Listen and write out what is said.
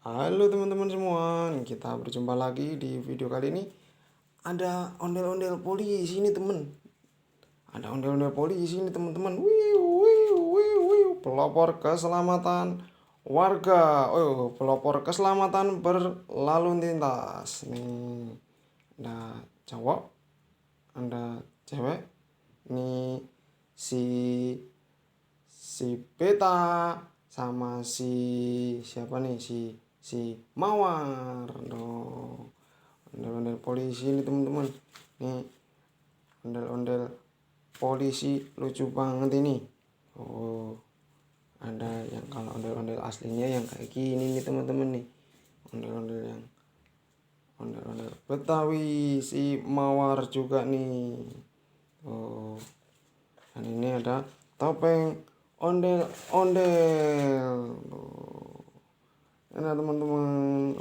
Halo teman-teman semua, kita berjumpa lagi di video kali ini. Ada ondel-ondel polisi ini teman. Ada ondel-ondel polisi ini teman-teman. Wiu, wiu, wiu, wiu. Pelopor keselamatan warga. Oh, pelopor keselamatan berlalu lintas. Nih, ada cowok, ada cewek. Nih si si Beta sama si siapa nih si Mawar. Ondel-ondel polisi ini teman-teman. Nih ondel-ondel polisi lucu banget ini. Oh, ada yang kalau ondel-ondel aslinya yang kayak gini nih teman-teman nih. Ondel-ondel yang ondel-ondel Betawi si Mawar juga nih. Oh, dan ini ada topeng ondel-ondel. Oh, enak teman-teman.